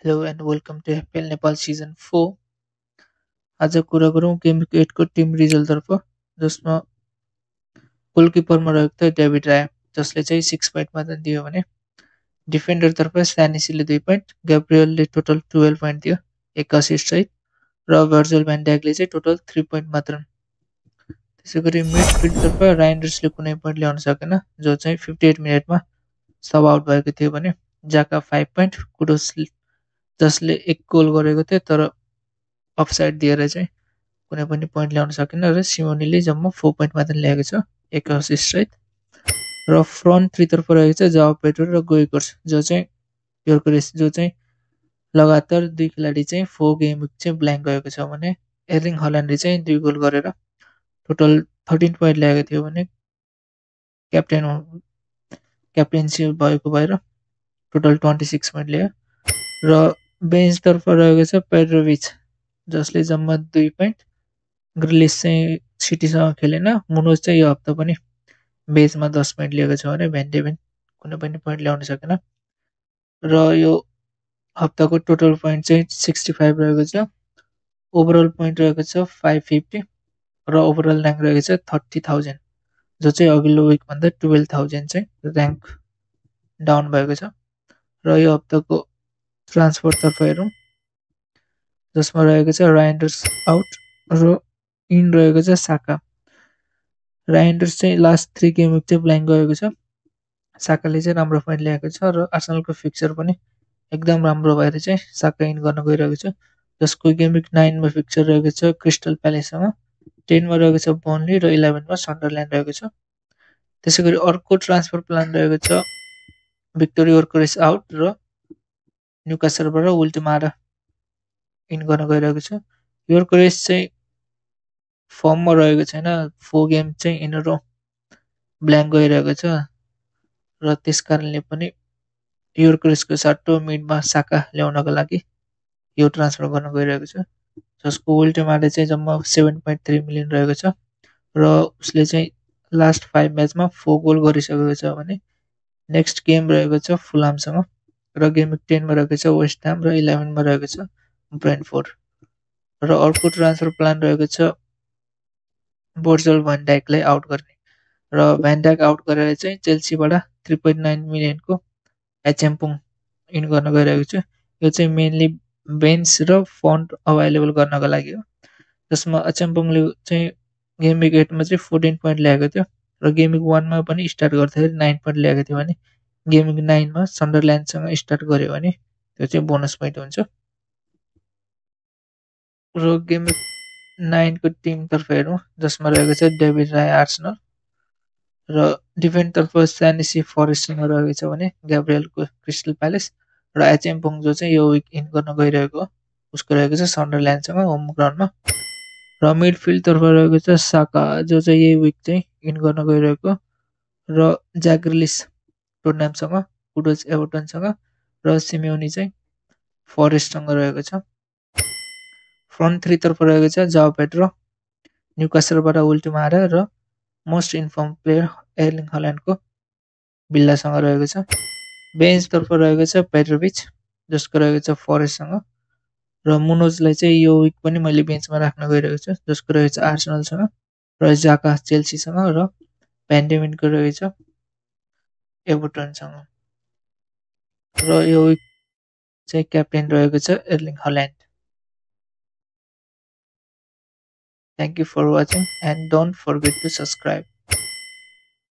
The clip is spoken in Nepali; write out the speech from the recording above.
Hello and welcome to FPL Nepal Season 4. आज कुरा गरौँ गेम विक 8 को टिम रिजल्टतर्फ जसमा गोलकिपरमा रहेको थियो डेभिड राय जसले चाहिँ 6 पोइन्ट मात्र दियो भने डिफेन्डरतर्फ स्यानिसीले 2 पोइन्ट, ग्याब्रियलले टोटल 12 पोइन्ट दियो, एक असिस्ट सहित र भर्जिल भ्यान ड्यागले चाहिँ टोटल 3 पोइन्ट मात्र। त्यसैगरी मिडफिल्डतर्फ राइन्डर्सले कुनै पोइन्ट ल्याउन सकेन जो चाहिँ 58 मिनेटमा सब आउट भएको थियो भने जाका 5 पोइन्ट, कुडोस जसले एक गोल गरेको थियो तर अफसाइड दिएर चाहिँ कुनै पनि पोइन्ट ल्याउन सकेन र सिमोनीले जम्मा 4 पोइन्ट मात्र ल्याएको छ, एक असिस्ट सहित। र फ्रन्ट थ्रीतर्फ रहेको छ जाओ पेड्रो र गोइकोर्स जो चाहिँ योर्करेस जो चाहिँ लगातार 2 खेलाडी चाहिँ 4 गेम विक चाहिँ ब्ल्याङ्क गएको छ भने एर्लिङ हल्यान्डले चाहिँ 2 गोल गरेर टोटल 13 पोइन्ट ल्याएको थियो भने क्याप्टेन्सी भएको भएर टोटल 26 पोइन्ट ल्यायो। र बेन्चतर्फ रहेको छ पेड्रोभिच जसले जम्मा 2 पोइन्ट, ग्रिलिस चाहिँ सिटीसँग खेलेन, मुनोज चाहिँ यो हप्ता पनि बेचमा 10 पोइन्ट लिएको छ भने भ्यान्डेभेन कुनै पनि पोइन्ट ल्याउन सकेन। र यो हप्ताको टोटल पोइन्ट चाहिँ 65 रहेको छ, ओभरअल पोइन्ट रहेको छ 550 र ओभरअल ऱ्याङ्क रहेको छ 30,000 जो चाहिँ अघिल्लो विकभन्दा 12,000 चाहिँ ऱ्याङ्क डाउन भएको छ। र यो हप्ताको ट्रान्सफरतर्फ हेरौँ जसमा रहेको छ राइन्डर्स आउट र इन रहेको छ साका। राइन्डर्स चाहिँ लास्ट 3 गेम विक चाहिँ ब्ल्याङ्क गएको छ, साकाले चाहिँ राम्रो पोइन्ट ल्याएको छ र आर्सेनलको फिक्चर पनि एकदम राम्रो भएर चाहिँ साका इन गर्न गइरहेको छ जसको गेम विक 9 मा फिक्चर रहेको छ क्रिस्टल प्यालेससँग, 10 मा रहेको छ बर्नली र 11 मा सन्डरल्यान्ड रहेको छ। त्यसैगरी अर्को ट्रान्सफर प्लान रहेको छ भिक्टोर योर्करेस आउट र न्युकासलबाट उल्टिमारा इन गर्न गइरहेको छ। योर्करेस चाहिँ फर्ममा रहेको छैन, 4 गेम चाहिँ इन रो ब्ल्याङ्क गइरहेको छ र त्यस कारणले पनि योर्करेसको सट्टो मिडमा साका ल्याउनको लागि यो ट्रान्सफर गर्न गइरहेको छ जसको उल्टिमाले चाहिँ जम्मा 7.3 मिलियन रहेको छ र उसले चाहिँ लास्ट 5 म्याचमा 4 गोल गरिसकेको छ भने नेक्स्ट गेम रहेको छ फुलामसँग र गेम विक 10 मा रहेको छ वेस्ट ह्याम र 11 मा रहेको छ ब्रेन्टफोर्ड। र अर्को ट्रान्सफर प्लान रहेको छ भर्जिल भ्यान ड्यागलाई आउट गर्ने र भ्यान ड्याग आउट गरेर चाहिँ चेल्सीबाट 3.9 मिलियनको एचएम्पुङ इन गर्न गइरहेको छ। यो चाहिँ मेनली बेन्च र फन्ड अभाइलेबल गर्नको लागि हो जसमा एचएम्पुङले चाहिँ गेम विक 8 मा चाहिँ 14 पोइन्ट ल्याएको थियो र गेम विक 1 मा पनि स्टार्ट गर्दाखेरि 9 पोइन्ट ल्याएको थियो भने गेम विक 9 मा सन्डरल्यान्डसँग स्टार्ट गर्यो भने त्यो चाहिँ बोनस पोइन्ट हुन्छ। र गेम विक 9 को टिमतर्फ हेरौँ जसमा रहेको छ डेभिड राय आर्सेनल र डिफेन्डतर्फ स्यानिसी फरेस्टसँग रहेको छ भने ग्याब्रियलको क्रिस्टल प्यालेस र एचएम्पुङ जो चाहिँ यो विक इन गर्न गइरहेको उसको रहेको छ सन्डरल्यान्डसँग होम ग्राउन्डमा। र मिडफिल्डतर्फ रहेको छ साका जो चाहिँ यही विक चाहिँ इन गर्न गइरहेको र ज्याग्रिलिस टोटनह्यामसँग, कुडोज एभर्टनसँग र सिमियोनी चाहिँ फरेस्टसँग रहेको छ। फ्रन्ट थ्रीतर्फ रहेको छ जाओ पेड्रो न्युकासलबाट उल्टिमारा र मोस्ट इन्फर्म प्लेयर एर्लिङ हल्यान्डको बिल्लासँग रहेको छ। बेन्चतर्फ रहेको छ पेड्रोभिच जसको रहेको छ फरेस्टसँग र मुनोजलाई चाहिँ यो विक पनि मैले बेन्चमा राख्न गइरहेको छु जसको रहेको छ आर्सेनलसँग र जाका चेल्सीसँग र भ्यान्डेभेनको रहेको छ एभर्टनसँग र यो विक चाहिँ क्याप्टेन रहेको छ एर्लिङ Holland. Thank you for watching and don't forget to subscribe.